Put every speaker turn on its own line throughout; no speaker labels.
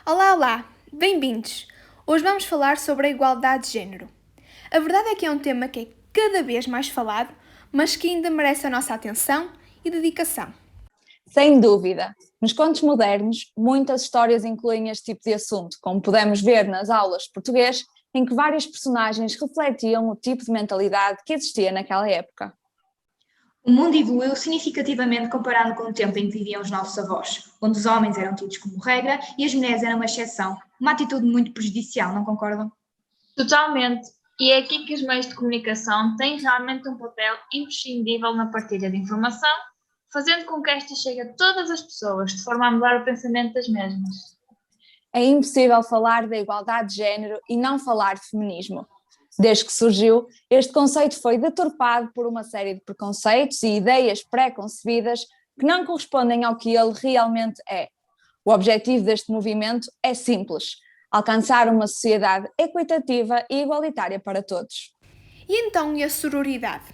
Olá, olá! Bem-vindos! Hoje vamos falar sobre a igualdade de género. A verdade é que é um tema que é cada vez mais falado, mas que ainda merece a nossa atenção e dedicação.
Sem dúvida! Nos contos modernos, muitas histórias incluem este tipo de assunto, como podemos ver nas aulas de português, em que várias personagens refletiam o tipo de mentalidade que existia naquela época.
O mundo evoluiu significativamente comparado com o tempo em que viviam os nossos avós, onde os homens eram tidos como regra e as mulheres eram uma exceção, uma atitude muito prejudicial, não concordam?
Totalmente. E é aqui que os meios de comunicação têm realmente um papel imprescindível na partilha de informação, fazendo com que esta chegue a todas as pessoas, de forma a mudar o pensamento das mesmas.
É impossível falar da igualdade de género e não falar de feminismo. Desde que surgiu, este conceito foi deturpado por uma série de preconceitos e ideias pré-concebidas que não correspondem ao que ele realmente é. O objetivo deste movimento é simples: alcançar uma sociedade equitativa e igualitária para todos.
E então, e a sororidade?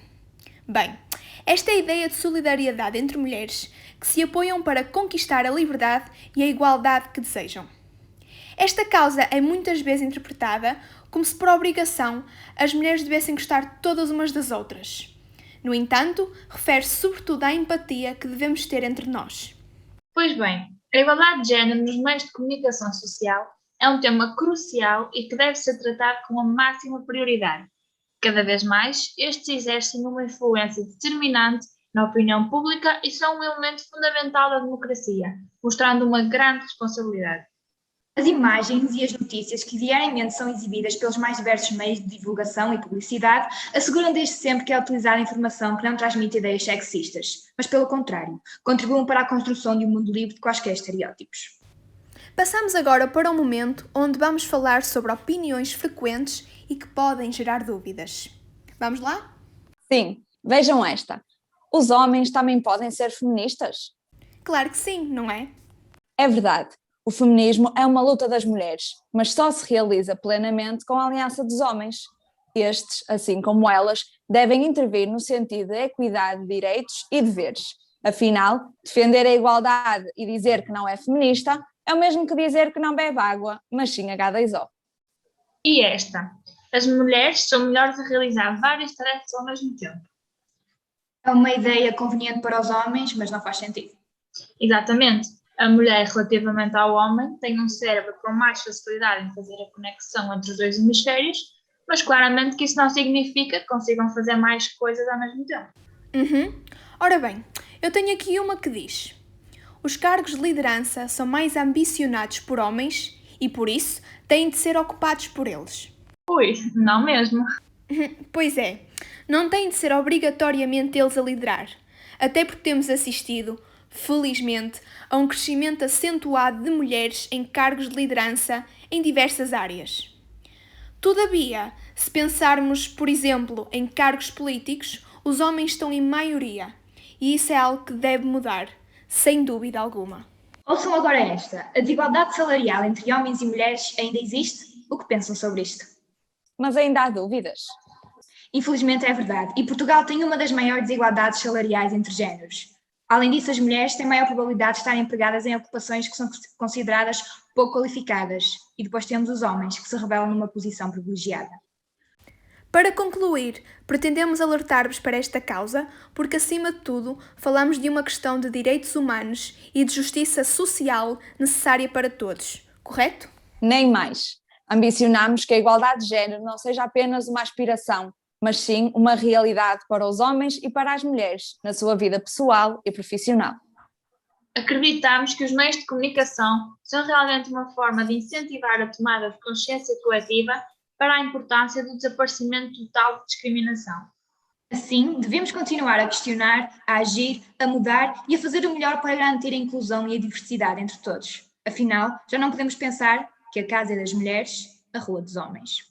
Bem, esta é a ideia de solidariedade entre mulheres que se apoiam para conquistar a liberdade e a igualdade que desejam. Esta causa é muitas vezes interpretada como se por obrigação as mulheres devessem gostar todas umas das outras. No entanto, refere-se sobretudo à empatia que devemos ter entre nós.
Pois bem, a igualdade de género nos meios de comunicação social é um tema crucial e que deve ser tratado com a máxima prioridade. Cada vez mais, estes exercem uma influência determinante na opinião pública e são um elemento fundamental da democracia, mostrando uma grande responsabilidade.
As imagens e as notícias que diariamente são exibidas pelos mais diversos meios de divulgação e publicidade asseguram desde sempre que é utilizada informação que não transmite ideias sexistas, mas pelo contrário, contribuem para a construção de um mundo livre de quaisquer estereótipos.
Passamos agora para um momento onde vamos falar sobre opiniões frequentes e que podem gerar dúvidas. Vamos lá?
Sim, vejam esta. Os homens também podem ser feministas?
Claro que sim, não é?
É verdade. O feminismo é uma luta das mulheres, mas só se realiza plenamente com a aliança dos homens. Estes, assim como elas, devem intervir no sentido de equidade de direitos e deveres. Afinal, defender a igualdade e dizer que não é feminista é o mesmo que dizer que não bebe água, mas sim H2O.
E esta? As mulheres são melhores a realizar várias tarefas ao mesmo tempo.
É uma ideia conveniente para os homens, mas não faz sentido.
Exatamente. A mulher, relativamente ao homem, tem um cérebro com mais facilidade em fazer a conexão entre os dois hemisférios, mas claramente que isso não significa que consigam fazer mais coisas ao mesmo tempo.
Ora bem, eu tenho aqui uma que diz: os cargos de liderança são mais ambicionados por homens e, por isso, têm de ser ocupados por eles.
Ui, não mesmo.
Pois é, não têm de ser obrigatoriamente eles a liderar, até porque temos assistido, felizmente, a um crescimento acentuado de mulheres em cargos de liderança em diversas áreas. Todavia, se pensarmos, por exemplo, em cargos políticos, os homens estão em maioria, e isso é algo que deve mudar, sem dúvida alguma.
Ouçam agora esta: a desigualdade salarial entre homens e mulheres ainda existe? O que pensam sobre isto?
Mas ainda há dúvidas.
Infelizmente é verdade, e Portugal tem uma das maiores desigualdades salariais entre géneros. Além disso, as mulheres têm maior probabilidade de estarem empregadas em ocupações que são consideradas pouco qualificadas, e depois temos os homens, que se revelam numa posição privilegiada.
Para concluir, pretendemos alertar-vos para esta causa porque, acima de tudo, falamos de uma questão de direitos humanos e de justiça social necessária para todos, correto?
Nem mais. Ambicionamos que a igualdade de género não seja apenas uma aspiração, mas sim uma realidade para os homens e para as mulheres, na sua vida pessoal e profissional.
Acreditamos que os meios de comunicação são realmente uma forma de incentivar a tomada de consciência coletiva para a importância do desaparecimento total de discriminação.
Assim, devemos continuar a questionar, a agir, a mudar e a fazer o melhor para garantir a inclusão e a diversidade entre todos. Afinal, já não podemos pensar que a casa é das mulheres, a rua dos homens.